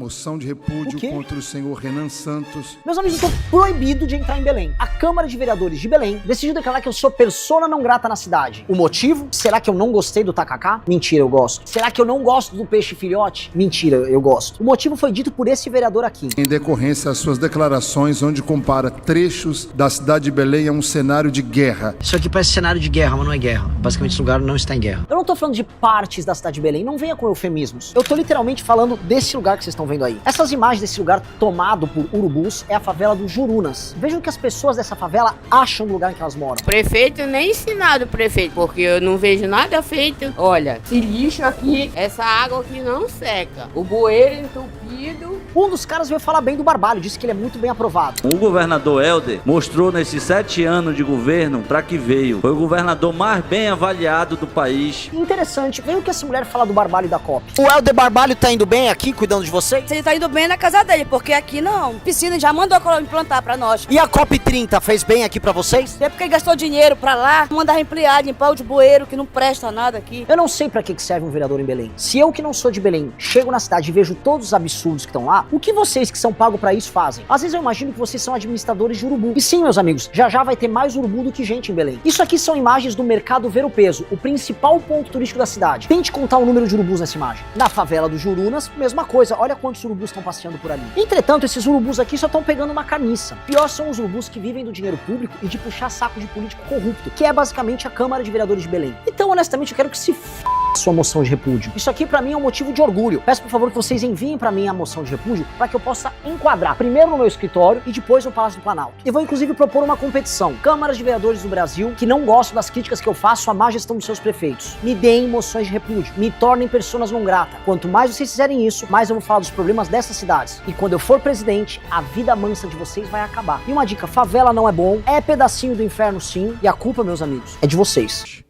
Moção de repúdio contra o senhor Renan Santos. Meus amigos, eu estou proibido de entrar em Belém. A Câmara de Vereadores de Belém decidiu declarar que eu sou persona não grata na cidade. O motivo? Será que eu não gostei do tacacá? Mentira, eu gosto. Será que eu não gosto do peixe filhote? Mentira, eu gosto. O motivo foi dito por esse vereador aqui. Em decorrência às suas declarações, onde compara trechos da cidade de Belém a um cenário de guerra. Isso aqui parece cenário de guerra, mas não é guerra. Basicamente esse lugar não está em guerra. Eu não tô falando de partes da cidade de Belém, não venha com eufemismos. Eu tô literalmente falando desse lugar que vocês estão vendo aí. Essas imagens desse lugar tomado por urubus é a favela do Jurunas. Vejam o que as pessoas dessa favela acham do lugar em que elas moram. O prefeito nem ensinado o prefeito, porque eu não vejo nada feito. Olha, esse lixo aqui, essa água aqui não seca. O bueiro entupido. Um dos caras veio falar bem do Barbalho, disse que ele é muito bem aprovado. O governador Helder mostrou nesses 7 anos de governo para que veio. Foi o governador mais bem avaliado do país. Interessante, veja o que essa mulher fala do Barbalho e da COP. O Helder Barbalho tá indo bem aqui, cuidando de vocês? Ele tá indo bem na casa dele, porque aqui não. Piscina já mandou implantar pra nós. E a COP 30 fez bem aqui pra vocês? É porque ele gastou dinheiro pra lá, mandar ampliar, limpar o de bueiro, que não presta nada aqui. Eu não sei pra que serve um vereador em Belém. Se eu, que não sou de Belém, chego na cidade e vejo todos os absurdos que estão lá, o que vocês que são pagos pra isso fazem? Às vezes eu imagino que vocês são administradores de urubu. E sim, meus amigos, já vai ter mais urubu do que gente em Belém. Isso aqui são imagens do Mercado Ver o Peso, o principal ponto turístico da cidade. Tente contar o número de urubus nessa imagem. Na favela do Jurunas, mesma coisa. Olha quantos urubus estão passeando por ali. Entretanto, esses urubus aqui só estão pegando uma carniça. Pior são os urubus que vivem do dinheiro público e de puxar saco de político corrupto, que é basicamente a Câmara de Vereadores de Belém. Então, honestamente, eu quero que se f*** sua moção de repúdio. Isso aqui pra mim é um motivo de orgulho. Peço por favor que vocês enviem pra mim a moção de repúdio para que eu possa enquadrar primeiro no meu escritório e depois no Palácio do Planalto. Eu vou inclusive propor uma competição. Câmaras de vereadores do Brasil que não gostam das críticas que eu faço à má gestão dos seus prefeitos. Me deem moções de repúdio. Me tornem personas não gratas. Quanto mais vocês fizerem isso, mais eu vou falar dos problemas dessas cidades. E quando eu for presidente, a vida mansa de vocês vai acabar. E uma dica, favela não é bom, é pedacinho do inferno sim, e a culpa, meus amigos, é de vocês.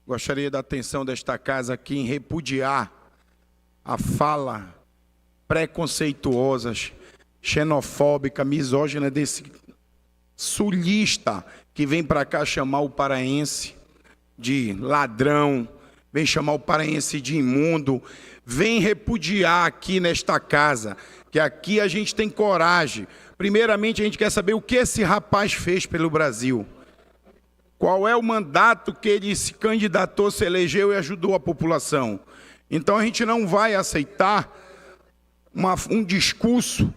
Gostaria da atenção desta casa aqui em repudiar a fala preconceituosa, xenofóbica, misógina desse sulista que vem para cá chamar o paraense de ladrão, vem chamar o paraense de imundo, vem repudiar aqui nesta casa, que aqui a gente tem coragem. Primeiramente, a gente quer saber o que esse rapaz fez pelo Brasil. Qual é o mandato que ele se candidatou, se elegeu e ajudou a população? Então a gente não vai aceitar um discurso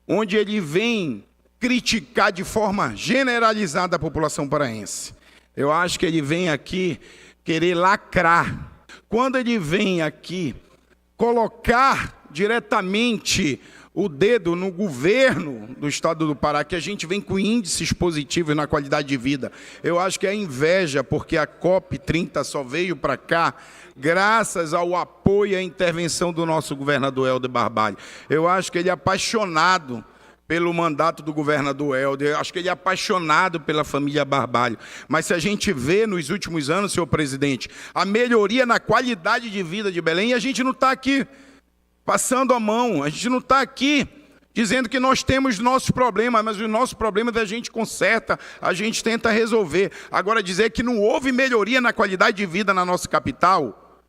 onde ele vem criticar de forma generalizada a população paraense. Eu acho que ele vem aqui querer lacrar. Quando ele vem aqui colocar diretamente o dedo no governo do estado do Pará, que a gente vem com índices positivos na qualidade de vida. Eu acho que é inveja, porque a COP 30 só veio para cá graças ao apoio e à intervenção do nosso governador Helder Barbalho. Eu acho que ele é apaixonado pelo mandato do governador Helder, eu acho que ele é apaixonado pela família Barbalho. Mas se a gente vê nos últimos anos, senhor presidente, a melhoria na qualidade de vida de Belém, a gente não está aqui passando a mão, a gente não está aqui dizendo que nós temos nossos problemas, mas os nossos problemas a gente conserta, a gente tenta resolver. Agora, dizer que não houve melhoria na qualidade de vida na nossa capital,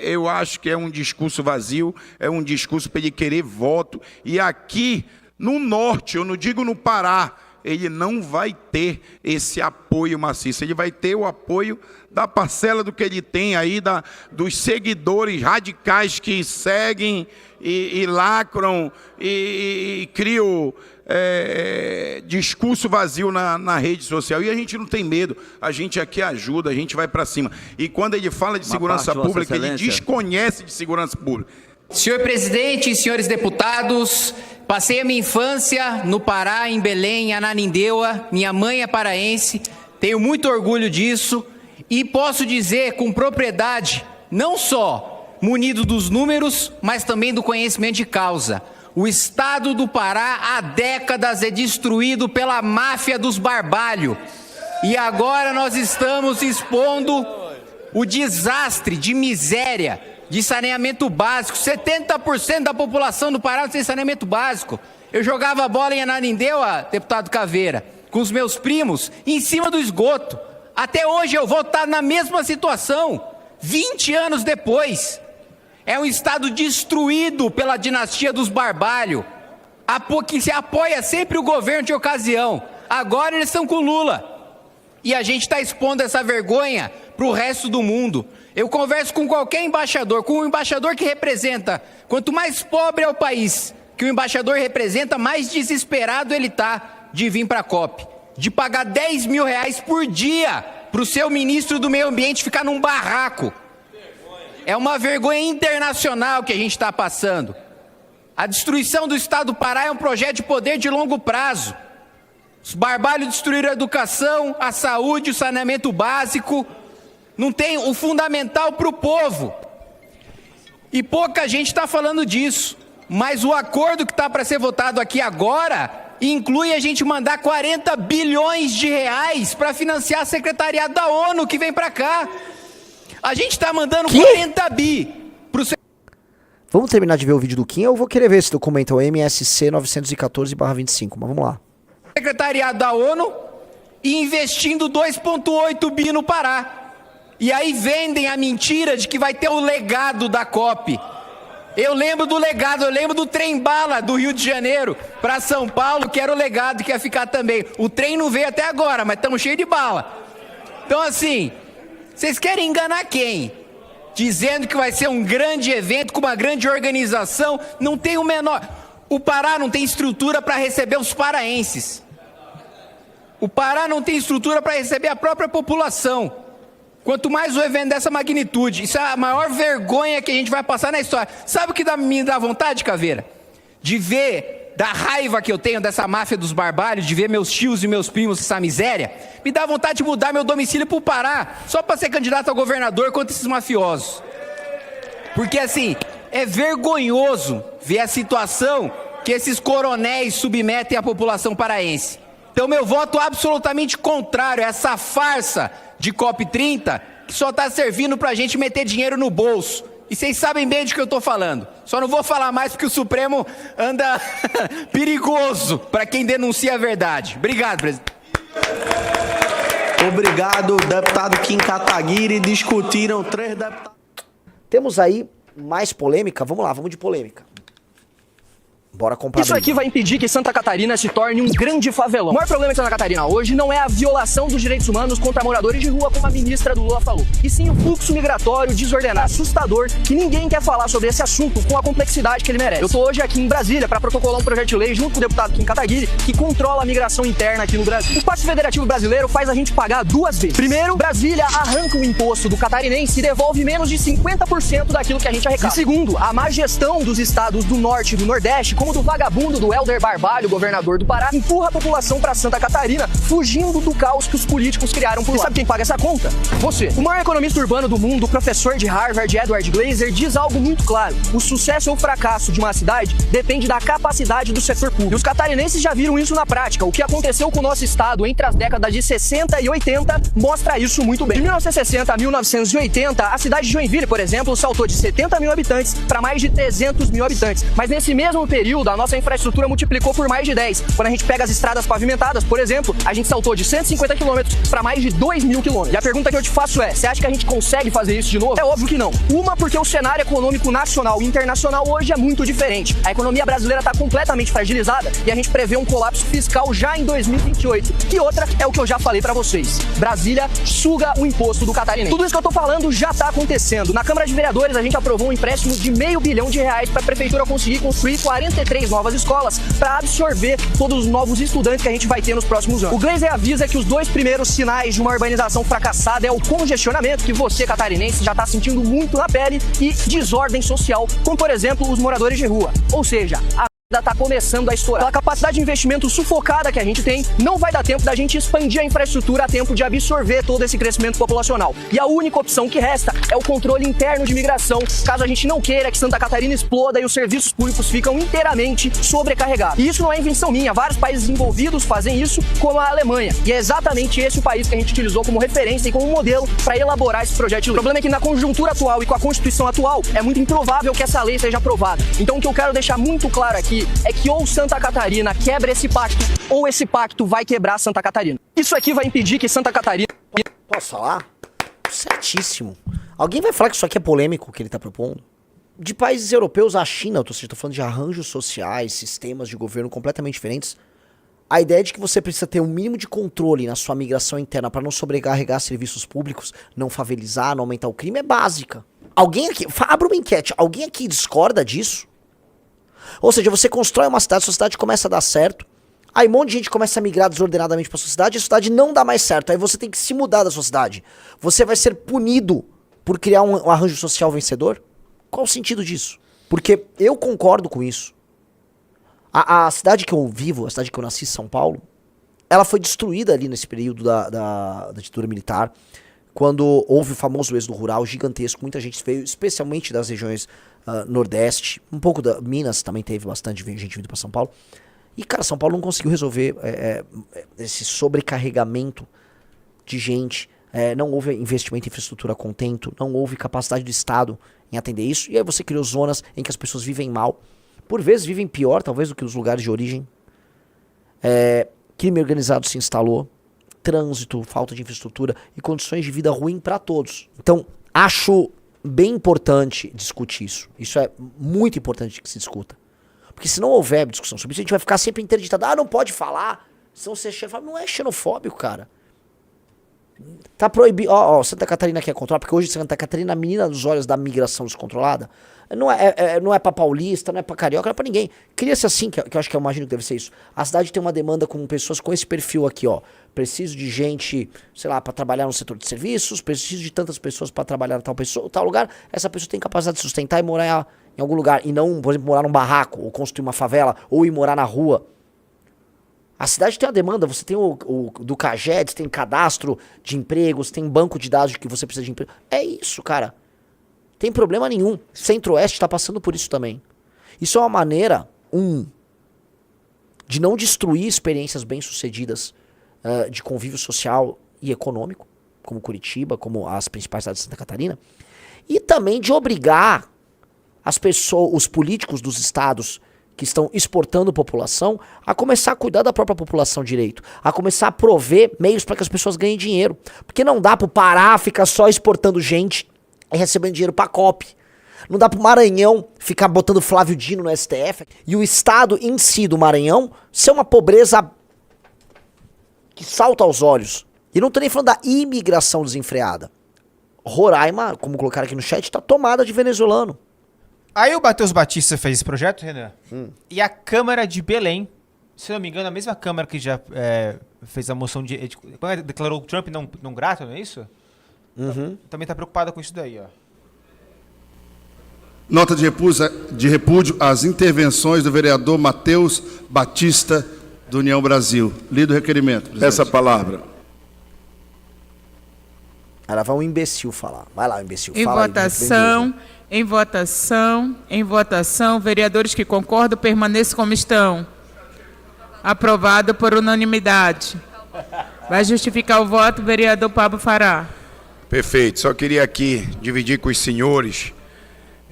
eu acho que é um discurso vazio, é um discurso para ele querer voto. E aqui no norte, eu não digo no Pará, ele não vai ter esse apoio maciço, ele vai ter o apoio da parcela do que ele tem aí, dos seguidores radicais que seguem e lacram e criam discurso vazio na rede social. E a gente não tem medo, a gente aqui ajuda, a gente vai para cima. E quando ele fala de segurança pública, ele desconhece de segurança pública. Senhor presidente e senhores deputados, passei a minha infância no Pará, em Belém, em Ananindeua. Minha mãe é paraense, tenho muito orgulho disso e posso dizer com propriedade, não só munido dos números, mas também do conhecimento de causa. O estado do Pará há décadas é destruído pela máfia dos Barbalho. E agora nós estamos expondo o desastre de miséria, de saneamento básico. 70% da população do Pará não tem saneamento básico. Eu jogava bola em Ananindeua, deputado Caveira, com os meus primos, em cima do esgoto. Até hoje eu vou estar na mesma situação, 20 anos depois. É um estado destruído pela dinastia dos Barbalho, que se apoia sempre o governo de ocasião. Agora eles estão com Lula. E a gente está expondo essa vergonha para o resto do mundo. Eu converso com qualquer embaixador, com um embaixador que representa. Quanto mais pobre é o país que o embaixador representa, mais desesperado ele está de vir para a COP. De pagar 10 mil reais por dia para o seu ministro do meio ambiente ficar num barraco. É uma vergonha internacional que a gente está passando. A destruição do Estado do Pará é um projeto de poder de longo prazo. Os Barbalho destruíram a educação, a saúde, o saneamento básico. Não tem o fundamental para o povo. E pouca gente está falando disso. Mas o acordo que está para ser votado aqui agora inclui a gente mandar 40 bilhões de reais para financiar a secretariado da ONU que vem para cá. A gente está mandando 40 bi para o... Vamos terminar de ver o vídeo do Kim ou eu vou querer ver esse documento, o MSC 914/25, mas vamos lá. Secretariado da ONU e investindo 2,8 bi no Pará. E aí vendem a mentira de que vai ter o legado da COP. Eu lembro do legado, eu lembro do trem-bala do Rio de Janeiro para São Paulo, que era o legado que ia ficar também. O trem não veio até agora, mas estamos cheios de bala. Então assim, vocês querem enganar quem? Dizendo que vai ser um grande evento com uma grande organização, não tem o menor... O Pará não tem estrutura para receber os paraenses. O Pará não tem estrutura para receber a própria população. Quanto mais um evento dessa magnitude, isso é a maior vergonha que a gente vai passar na história. Sabe o que me dá vontade, Caveira? De ver, da raiva que eu tenho dessa máfia dos Barbalhos, de ver meus tios e meus primos essa miséria, me dá vontade de mudar meu domicílio para o Pará, só para ser candidato a governador contra esses mafiosos. Porque assim, é vergonhoso ver a situação que esses coronéis submetem à população paraense. Então meu voto absolutamente contrário a essa farsa de COP30, que só está servindo para a gente meter dinheiro no bolso. E vocês sabem bem de que eu estou falando. Só não vou falar mais porque o Supremo anda perigoso para quem denuncia a verdade. Obrigado, presidente. Obrigado, deputado Kim Kataguiri. Discutiram 3 deputados. Temos aí mais polêmica? Vamos lá, vamos de polêmica. Bora comprar. Isso aqui vai impedir que Santa Catarina se torne um grande favelão. O maior problema de Santa Catarina hoje não é a violação dos direitos humanos contra moradores de rua, como a ministra do Lula falou, e sim o fluxo migratório desordenado, assustador, que ninguém quer falar sobre esse assunto com a complexidade que ele merece. Eu tô hoje aqui em Brasília para protocolar um projeto de lei junto com o deputado Kim Kataguiri que controla a migração interna aqui no Brasil. O Pacto Federativo Brasileiro faz a gente pagar 2 vezes. Primeiro, Brasília arranca o imposto do catarinense e devolve menos de 50% daquilo que a gente arrecada. E segundo, a má gestão dos estados do Norte e do Nordeste, como do vagabundo do Helder Barbalho, governador do Pará, empurra a população para Santa Catarina, fugindo do caos que os políticos criaram por lá. E sabe quem paga essa conta? Você. O maior economista urbano do mundo, o professor de Harvard, Edward Glaeser, diz algo muito claro. O sucesso ou fracasso de uma cidade depende da capacidade do setor público. E os catarinenses já viram isso na prática. O que aconteceu com o nosso estado entre as décadas de 60 e 80 mostra isso muito bem. De 1960 a 1980, a cidade de Joinville, por exemplo, saltou de 70 mil habitantes para mais de 300 mil habitantes. Mas nesse mesmo período, a nossa infraestrutura multiplicou por mais de 10. Quando a gente pega as estradas pavimentadas, por exemplo, a gente saltou de 150 quilômetros para mais de 2.000 quilômetros. E a pergunta que eu te faço é, você acha que a gente consegue fazer isso de novo? É óbvio que não. Uma, porque o cenário econômico nacional e internacional hoje é muito diferente. A economia brasileira está completamente fragilizada e a gente prevê um colapso fiscal já em 2028. E outra é o que eu já falei para vocês. Brasília suga o imposto do catarinense. Tudo isso que eu tô falando já tá acontecendo. Na Câmara de Vereadores, a gente aprovou um empréstimo de R$500 milhão para a prefeitura conseguir construir 43 novas escolas para absorver todos os novos estudantes que a gente vai ter nos próximos anos. O Glaeser avisa que os 2 primeiros sinais de uma urbanização fracassada é o congestionamento, que você, catarinense, já está sentindo muito na pele, e desordem social, como, por exemplo, os moradores de rua. Ou seja, a está começando a estourar. A capacidade de investimento sufocada que a gente tem, não vai dar tempo da gente expandir a infraestrutura a tempo de absorver todo esse crescimento populacional. E a única opção que resta é o controle interno de migração, caso a gente não queira que Santa Catarina exploda e os serviços públicos ficam inteiramente sobrecarregados. E isso não é invenção minha, vários países envolvidos fazem isso, como a Alemanha. E é exatamente esse o país que a gente utilizou como referência e como modelo para elaborar esse projeto de lei. O problema é que na conjuntura atual e com a Constituição atual, é muito improvável que essa lei seja aprovada. Então o que eu quero deixar muito claro aqui é que ou Santa Catarina quebra esse pacto, ou esse pacto vai quebrar Santa Catarina. Isso aqui vai impedir que Santa Catarina... Posso falar? Certíssimo. Alguém vai falar que isso aqui é polêmico, o que ele tá propondo? de países europeus à China, ou seja, tô falando de arranjos sociais, sistemas de governo completamente diferentes, a ideia de que você precisa ter um mínimo de controle na sua migração interna para não sobrecarregar serviços públicos, não favelizar, não aumentar o crime é básica. Alguém aqui, abra uma enquete, alguém aqui discorda disso? Ou seja, você constrói uma cidade, sua cidade começa a dar certo, aí um monte de gente começa a migrar desordenadamente para sua cidade, e a cidade não dá mais certo, aí você tem que se mudar da sua cidade. Você vai ser punido por criar um arranjo social vencedor? Qual o sentido disso? Porque eu concordo com isso. A cidade que eu vivo, a cidade que eu nasci, São Paulo, ela foi destruída ali nesse período da ditadura militar, quando houve o famoso êxodo rural gigantesco, muita gente veio, especialmente das regiões nordeste, um pouco da Minas também teve bastante gente vindo para São Paulo. E, cara, São Paulo não conseguiu resolver esse sobrecarregamento de gente, não houve investimento em infraestrutura a contento, não houve capacidade do Estado em atender isso, e aí você criou zonas em que as pessoas vivem mal, por vezes vivem pior, talvez, do que os lugares de origem. Crime organizado se instalou, trânsito, falta de infraestrutura e condições de vida ruim para todos. Então, acho bem importante discutir isso. Isso é muito importante que se discuta. Porque se não houver discussão sobre isso, a gente vai ficar sempre interditado. Não pode falar, senão você é xenofóbico. Não é xenofóbico, cara. Tá proibido. Santa Catarina quer controlar, porque hoje Santa Catarina, a menina dos olhos da migração descontrolada, não é pra paulista, não é pra carioca, não é pra ninguém. Cria-se assim, que eu acho que eu imagino que deve ser isso. A cidade tem uma demanda com pessoas com esse perfil aqui, ó. Preciso de gente, sei lá, pra trabalhar no setor de serviços, preciso de tantas pessoas pra trabalhar em tal lugar. Essa pessoa tem capacidade de sustentar e morar em algum lugar. E não, por exemplo, morar num barraco, ou construir uma favela, ou ir morar na rua. A cidade tem uma demanda, você tem o do CAGED, tem cadastro de empregos, tem banco de dados de que você precisa de emprego. É isso, cara. Tem problema nenhum. Centro-Oeste está passando por isso também. Isso é uma maneira, de não destruir experiências bem-sucedidas de convívio social e econômico, como Curitiba, como as principais cidades de Santa Catarina, e também de obrigar as pessoas, os políticos dos estados que estão exportando população, a começar a cuidar da própria população direito, a começar a prover meios para que as pessoas ganhem dinheiro. Porque não dá para o Pará ficar só exportando gente e recebendo dinheiro para COP. Não dá para o Maranhão ficar botando Flávio Dino no STF. E o estado em si do Maranhão ser uma pobreza que salta aos olhos. E não tô nem falando da imigração desenfreada. Roraima, como colocaram aqui no chat, tá tomada de venezuelano. Aí o Matheus Batista fez esse projeto, Renan, e a Câmara de Belém, se não me engano, a mesma Câmara que já fez a moção declarou o Trump não grato, não é isso? Também tá preocupada com isso daí, ó. Nota de repúdio às intervenções do vereador Matheus Batista, do União Brasil. Lido o requerimento, presidente. Essa palavra. Ela vai um imbecil falar. Vai lá, imbecil. Em fala votação, em votação, em votação. Vereadores que concordam, permaneçam como estão. Aprovado por unanimidade. Vai justificar o voto, vereador Pablo Fará. Perfeito. Só queria aqui dividir com os senhores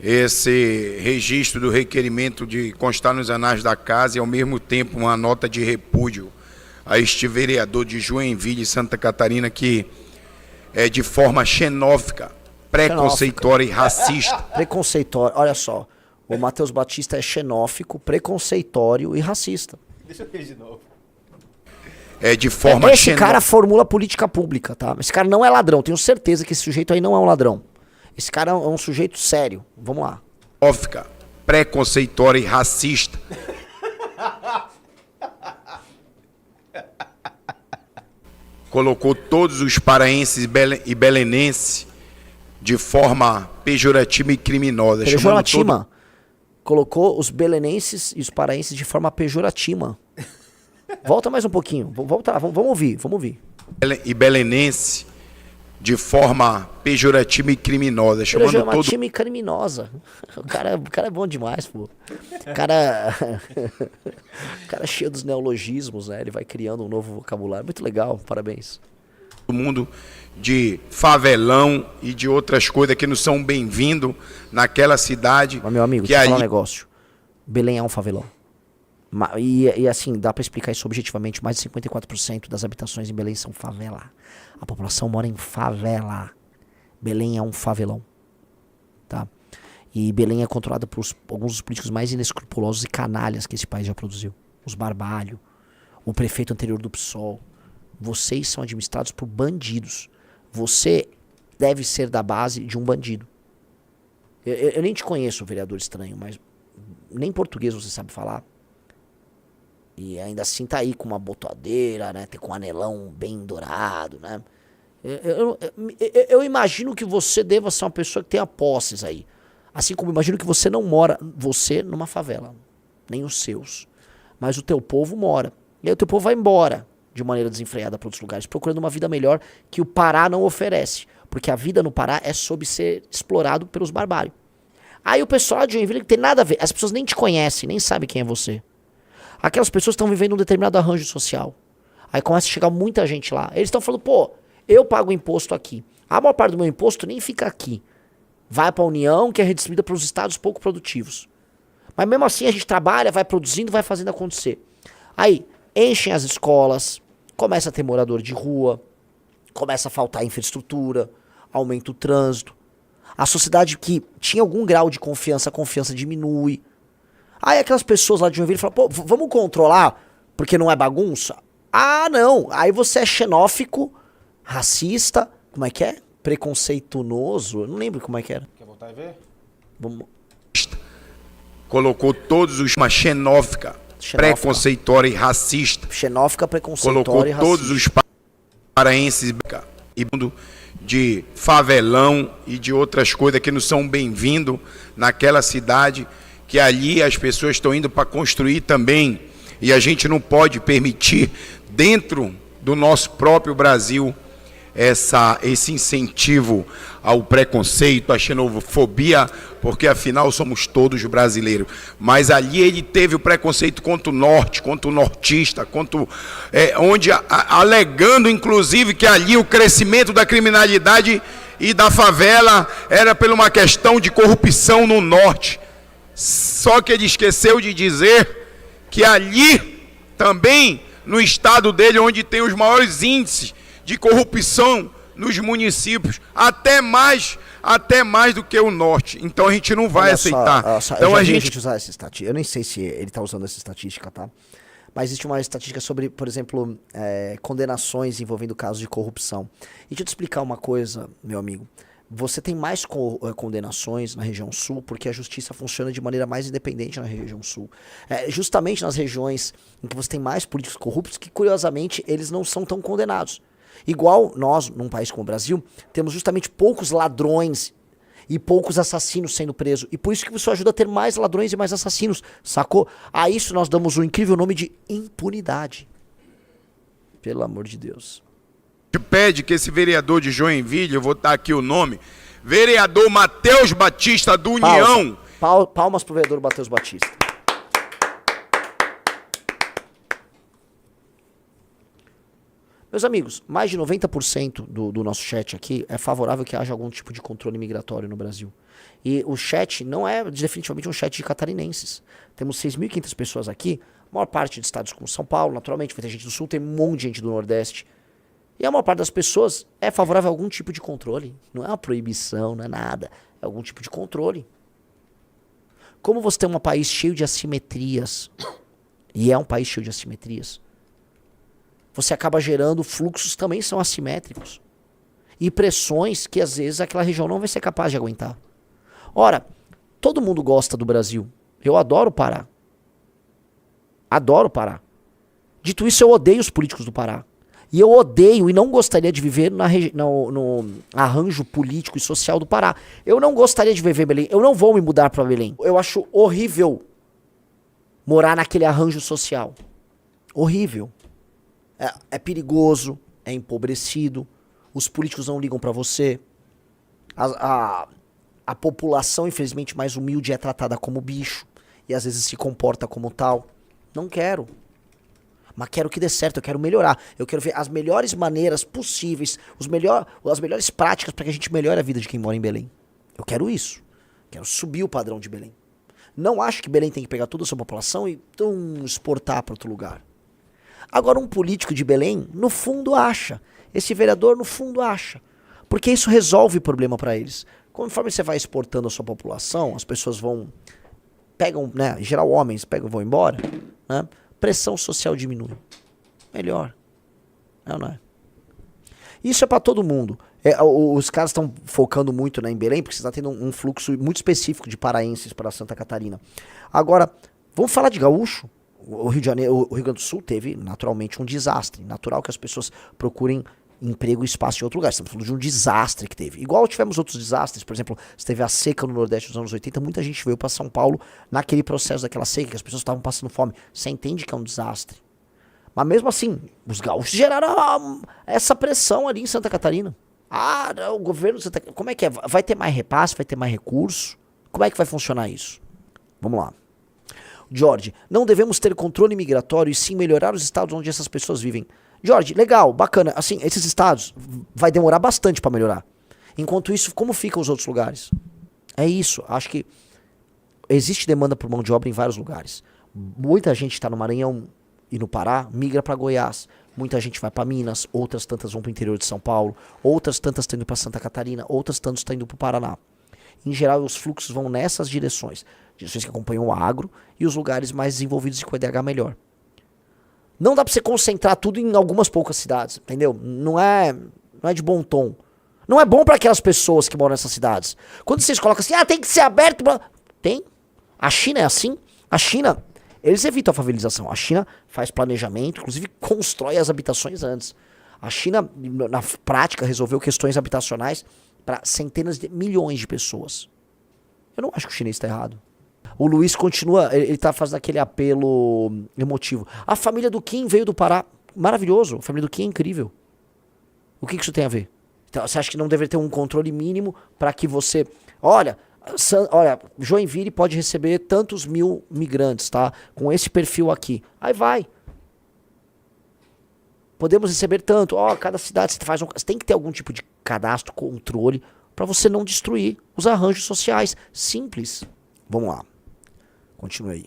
esse registro do requerimento de constar nos anais da casa e, ao mesmo tempo, uma nota de repúdio a este vereador de Joinville, Santa Catarina, que é de forma xenófica, preconceituória e racista. Preconceituório, olha só. O Matheus Batista é xenófico, preconceituório e racista. Deixa eu ver de novo. É de forma Esse cara formula política pública, tá? Esse cara não é ladrão. Tenho certeza que esse sujeito aí não é um ladrão. Esse cara é um sujeito sério. Vamos lá. Xenófica, preconceituória e racista. Colocou todos os paraenses e belenenses de forma pejorativa e criminosa. Pejorativa. Colocou os belenenses e os paraenses de forma pejorativa. Volta mais um pouquinho. Vamos ouvir. E belenense de forma pejorativa e criminosa. Pejorativa e criminosa. O cara é bom demais, pô. O cara é cheio dos neologismos, né? Ele vai criando um novo vocabulário. Muito legal, parabéns. O mundo de favelão e de outras coisas que não são bem-vindos naquela cidade. Mas, meu amigo, deixa eu falar um negócio. Belém é um favelão. E assim, dá pra explicar isso objetivamente. Mais de 54% das habitações em Belém são favela. A população mora em favela. Belém é um favelão. Tá? E Belém é controlada por alguns dos políticos mais inescrupulosos e canalhas que esse país já produziu. Os Barbalho, o prefeito anterior do PSOL. Vocês são administrados por bandidos. Você deve ser da base de um bandido. Eu nem te conheço, vereador estranho, mas nem português você sabe falar. E ainda assim tá aí com uma botoadeira, né? Com um anelão bem dourado, né? Eu imagino que você deva ser uma pessoa que tenha posses aí. Assim como imagino que você não mora, você numa favela, nem os seus. Mas o teu povo mora. E aí o teu povo vai embora de maneira desenfreada para outros lugares, procurando uma vida melhor que o Pará não oferece. Porque a vida no Pará é sob ser explorado pelos barbários. Aí o pessoal de Joinville não tem nada a ver. As pessoas nem te conhecem, nem sabem quem é você. Aquelas pessoas estão vivendo um determinado arranjo social. Aí começa a chegar muita gente lá. Eles estão falando, pô, eu pago imposto aqui. A maior parte do meu imposto nem fica aqui. Vai para a União, que é redistribuída para os estados pouco produtivos. Mas mesmo assim a gente trabalha, vai produzindo, vai fazendo acontecer. Aí enchem as escolas, começa a ter morador de rua, começa a faltar infraestrutura, aumenta o trânsito. A sociedade que tinha algum grau de confiança, a confiança diminui. Aí aquelas pessoas lá de Joinville falam, pô, vamos controlar porque não é bagunça? Ah, não. Aí você é xenófico, racista, como é que é? Preconceituoso, eu não lembro como é que era. Quer voltar e ver? Vamos... Colocou todos os... Uma xenófica, preconceituosa e racista. Xenófica, preconceituosa colocou e racista. Todos os paraenses e de favelão e de outras coisas que não são bem-vindos naquela cidade, que ali as pessoas estão indo para construir também. E a gente não pode permitir, dentro do nosso próprio Brasil, esse incentivo ao preconceito, à xenofobia, porque afinal somos todos brasileiros. Mas ali ele teve o preconceito contra o norte, contra o nortista, alegando inclusive que ali o crescimento da criminalidade e da favela era por uma questão de corrupção no norte. Só que ele esqueceu de dizer que ali também, no estado dele, onde tem os maiores índices de corrupção nos municípios, até mais do que o norte. Então a gente não vai aceitar. Então a gente usar essa estatística. Eu nem sei se ele está usando essa estatística, tá? Mas existe uma estatística sobre, por exemplo, condenações envolvendo casos de corrupção. E deixa eu te explicar uma coisa, meu amigo. Você tem mais condenações na região sul porque a justiça funciona de maneira mais independente na região sul. Justamente nas regiões em que você tem mais políticos corruptos que, curiosamente, eles não são tão condenados. Igual nós, num país como o Brasil, temos justamente poucos ladrões e poucos assassinos sendo presos. E por isso que isso ajuda a ter mais ladrões e mais assassinos, sacou? A isso nós damos o incrível nome de impunidade. Pelo amor de Deus. Pede que esse vereador de Joinville, eu vou dar aqui o nome, vereador Matheus Batista do União. Palmas pro vereador Matheus Batista. Meus amigos, mais de 90% do nosso chat aqui é favorável que haja algum tipo de controle migratório no Brasil. E o chat não é definitivamente um chat de catarinenses. Temos 6.500 pessoas aqui, a maior parte de estados como São Paulo, naturalmente, vai ter gente do Sul, tem um monte de gente do Nordeste. E a maior parte das pessoas é favorável a algum tipo de controle. Não é uma proibição, não é nada. É algum tipo de controle. Como você tem um país cheio de assimetrias, e é um país cheio de assimetrias, você acaba gerando fluxos que também são assimétricos. E pressões que às vezes aquela região não vai ser capaz de aguentar. Ora, todo mundo gosta do Brasil. Eu adoro o Pará. Adoro o Pará. Dito isso, eu odeio os políticos do Pará. E eu odeio e não gostaria de viver no arranjo político e social do Pará. Eu não gostaria de viver em Belém. Eu não vou me mudar para Belém. Eu acho horrível morar naquele arranjo social. Horrível. É perigoso, é empobrecido, os políticos não ligam pra você, a população, infelizmente, mais humilde é tratada como bicho e às vezes se comporta como tal. Não quero. Mas quero que dê certo, eu quero melhorar. Eu quero ver as melhores maneiras possíveis, as melhores práticas para que a gente melhore a vida de quem mora em Belém. Eu quero isso. Quero subir o padrão de Belém. Não acho que Belém tem que pegar toda a sua população e exportar para outro lugar. Agora, um político de Belém, no fundo, acha. Esse vereador, no fundo, acha. Porque isso resolve o problema para eles. Conforme você vai exportando a sua população, as pessoas pegam, né, em geral homens vão embora, né, pressão social diminui. Melhor. Não é? Isso é para todo mundo. Os caras estão focando muito, né, em Belém, porque você está tendo um fluxo muito específico de paraenses para Santa Catarina. Agora, vamos falar de gaúcho? O Rio Grande do Sul teve, naturalmente, um desastre. Natural que as pessoas procurem emprego e espaço em outro lugar. Estamos falando de um desastre que teve. Igual tivemos outros desastres, por exemplo, se teve a seca no Nordeste dos anos 80, muita gente veio para São Paulo naquele processo daquela seca, que as pessoas estavam passando fome. Você entende que é um desastre. Mas mesmo assim, os gaúchos geraram essa pressão ali em Santa Catarina. O governo de Santa Catarina, como é que é? Vai ter mais repasse, vai ter mais recurso? Como é que vai funcionar isso? Vamos lá. Jorge, não devemos ter controle migratório e sim melhorar os estados onde essas pessoas vivem. Jorge, legal, bacana. Assim, esses estados vai demorar bastante para melhorar. Enquanto isso, como ficam os outros lugares? É isso. Acho que existe demanda por mão de obra em vários lugares. Muita gente está no Maranhão e no Pará, migra para Goiás. Muita gente vai para Minas, outras tantas vão para o interior de São Paulo, outras tantas estão indo para Santa Catarina, outras tantas estão indo para o Paraná. Em geral, os fluxos vão nessas direções. Direções que acompanham o agro e os lugares mais desenvolvidos e com EDH melhor. Não dá pra você concentrar tudo em algumas poucas cidades, entendeu? Não é de bom tom. Não é bom para aquelas pessoas que moram nessas cidades. Quando vocês colocam assim, tem que ser aberto pra... Tem. A China é assim. A China, eles evitam a favelização. A China faz planejamento, inclusive constrói as habitações antes. A China, na prática, resolveu questões habitacionais para centenas de milhões de pessoas. Eu não acho que o chinês está errado. O Luiz continua, ele tá fazendo aquele apelo emotivo. A família do Kim veio do Pará. Maravilhoso. A família do Kim é incrível. O que isso tem a ver? Então, você acha que não deveria ter um controle mínimo para que você... Olha, Joinville pode receber tantos mil migrantes, tá? Com esse perfil aqui. Aí vai. Podemos receber tanto. Cada cidade você faz você tem que ter algum tipo de cadastro, controle, para você não destruir os arranjos sociais. Simples. Vamos lá. Continue aí.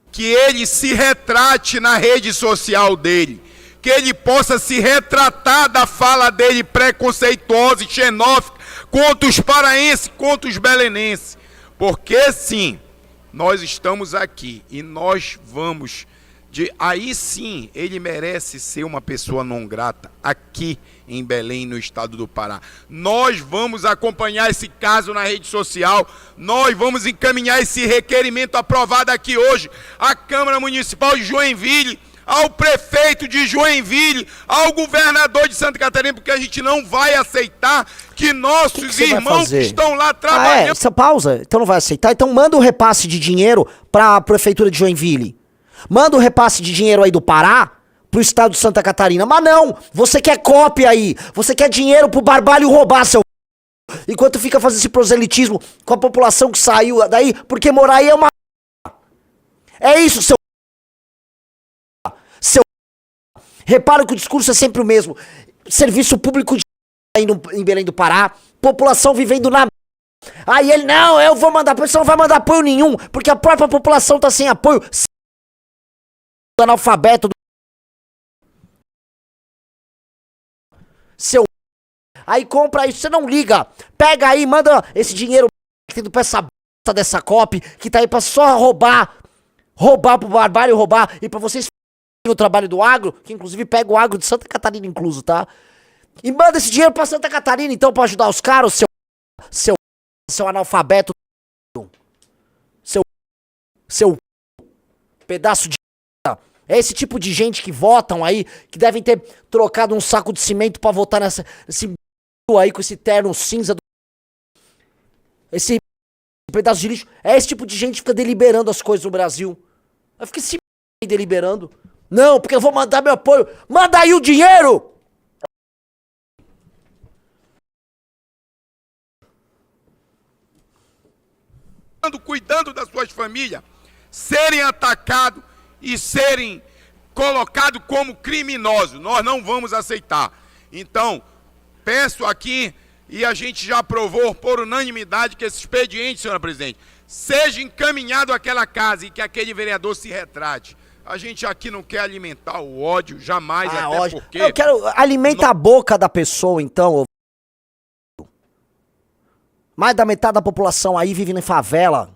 Que ele se retrate na rede social dele. Que ele possa se retratar da fala dele preconceituosa e xenófoba contra os paraenses, contra os belenenses. Porque sim, nós estamos aqui e nós vamos... Aí sim, ele merece ser uma pessoa não grata aqui em Belém, no estado do Pará. Nós vamos acompanhar esse caso na rede social, nós vamos encaminhar esse requerimento aprovado aqui hoje à Câmara Municipal de Joinville, ao prefeito de Joinville, ao governador de Santa Catarina, porque a gente não vai aceitar que nossos irmãos que estão lá trabalhando... Essa pausa? Então não vai aceitar? Então manda um repasse de dinheiro para a prefeitura de Joinville. Manda um repasse de dinheiro aí do Pará pro estado de Santa Catarina. Mas não, você quer cópia aí. Você quer dinheiro pro Barbalho roubar, seu... Enquanto fica fazendo esse proselitismo com a população que saiu daí, porque morar aí é uma... É isso, seu... Repara que o discurso é sempre o mesmo. Serviço público de... em Belém do Pará, população vivendo na... Aí ele, não, eu vou mandar apoio. Você não vai mandar apoio nenhum, porque a própria população tá sem apoio. Analfabeto do... Seu... Aí compra isso, você não liga. Pega aí, manda esse dinheiro pra essa bosta dessa COP, que tá aí pra só roubar pro Barbalho roubar, e pra vocês o trabalho do agro, que inclusive pega o agro de Santa Catarina incluso, tá? E manda esse dinheiro pra Santa Catarina, então, pra ajudar os caras, seu analfabeto, seu pedaço de... É esse tipo de gente que votam aí, que devem ter trocado um saco de cimento pra votar nesse aí com esse terno cinza, esse pedaço de lixo. É esse tipo de gente que fica deliberando as coisas no Brasil. Eu fico esse aí deliberando. Não, porque eu vou mandar meu apoio. Manda aí o dinheiro! Cuidando das suas famílias, serem atacados e serem colocados como criminosos. Nós não vamos aceitar. Então, peço aqui, e a gente já aprovou por unanimidade, que esse expediente, senhora presidente, seja encaminhado àquela casa e que aquele vereador se retrate. A gente aqui não quer alimentar o ódio, jamais, até ódio. porque... Eu quero alimentar a boca da pessoa, então. Mais da metade da população aí vive em favela.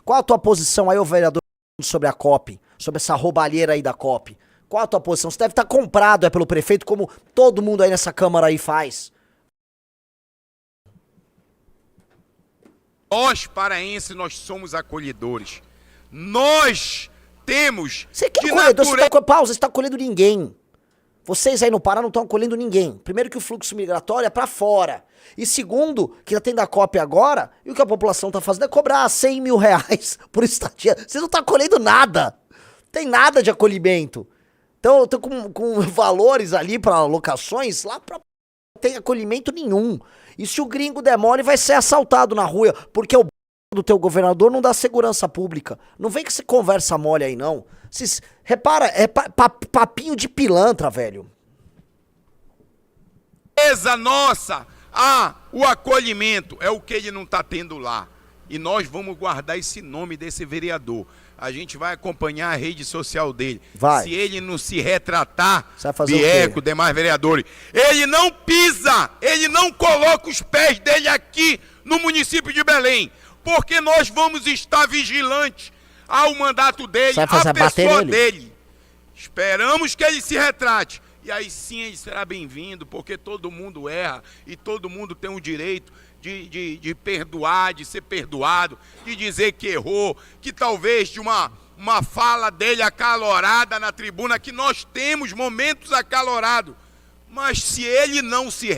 Qual a tua posição aí, ô vereador, sobre a COP? Sobre essa roubalheira aí da COP? Qual a tua posição? Você deve estar comprado pelo prefeito, como todo mundo aí nessa Câmara aí faz. Nós, paraenses, nós somos acolhedores. Nós temos... Você que é acolhedor, pausa, você tá acolhendo ninguém. Vocês aí no Pará não estão acolhendo ninguém. Primeiro que o fluxo migratório é pra fora. E segundo, que já tem da COP agora, e o que a população tá fazendo é cobrar 100 mil reais por estadia. Vocês não estão acolhendo nada. Tem nada de acolhimento. Então eu tô com valores ali pra locações, lá pra... não tem acolhimento nenhum. E se o gringo der mole, vai ser assaltado na rua, porque o do teu governador não dá segurança pública. Não vem que você conversa mole aí, não. Repara, é papinho de pilantra, velho. Nossa, o acolhimento é o que ele não está tendo lá. E nós vamos guardar esse nome desse vereador. A gente vai acompanhar a rede social dele. Vai. Se ele não se retratar, Bieco, demais vereadores, ele não pisa, ele não coloca os pés dele aqui no município de Belém. Porque nós vamos estar vigilantes ao mandato dele, à pessoa dele. Esperamos que ele se retrate. E aí sim ele será bem-vindo, porque todo mundo erra e todo mundo tem o direito de perdoar, de ser perdoado, de dizer que errou, que talvez de uma fala dele acalorada na tribuna, que nós temos momentos acalorados. Mas se ele não se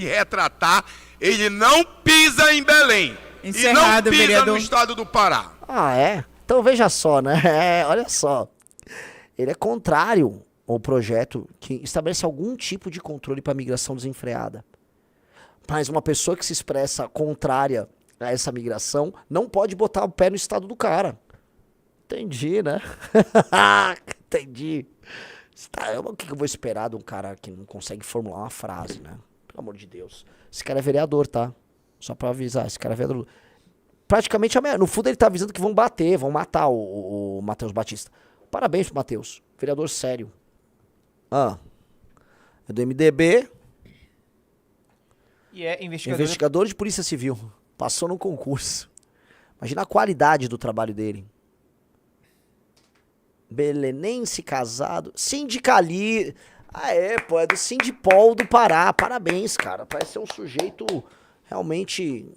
retratar, ele não pisa em Belém. Encerrado, e não pisa vereador. no estado do Pará. Ah, é? Então veja só, né? Olha só. Ele é contrário ao projeto que estabelece algum tipo de controle para a migração desenfreada. Mas uma pessoa que se expressa contrária a essa migração não pode botar o pé no estado do cara. Entendi, né? Entendi. O que eu vou esperar de um cara que não consegue formular uma frase, né? Pelo amor de Deus. Esse cara é vereador, tá? Só pra avisar, esse cara é vereador. Praticamente, no fundo ele tá avisando que vão bater, vão matar o Matheus Batista. Parabéns pro Matheus, vereador sério. É do MDB. E é investigador de Polícia Civil. Passou no concurso. Imagina a qualidade do trabalho dele. Belenense, casado, sindicalista. É do Sindipol do Pará. Parabéns, cara. Parece ser um sujeito realmente,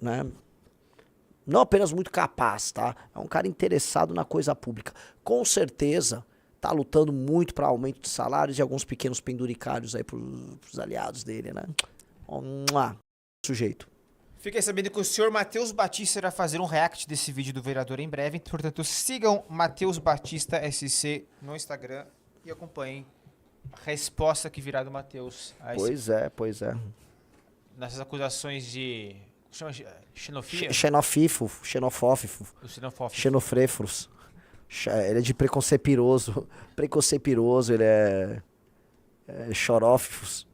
né? Não apenas muito capaz, tá? É um cara interessado na coisa pública. Com certeza, tá lutando muito para aumento de salários e alguns pequenos penduricários aí pros aliados dele, né? Sujeito. Fiquei sabendo que o senhor Matheus Batista irá fazer um react desse vídeo do vereador em breve. Portanto, sigam Matheus Batista SC no Instagram e acompanhem a resposta que virá do Matheus. Pois é. Nessas acusações de... Chama xenofia? Xenofófifo. Xenofrefros. Ele é de preconcepiroso. Ele é chorófifos.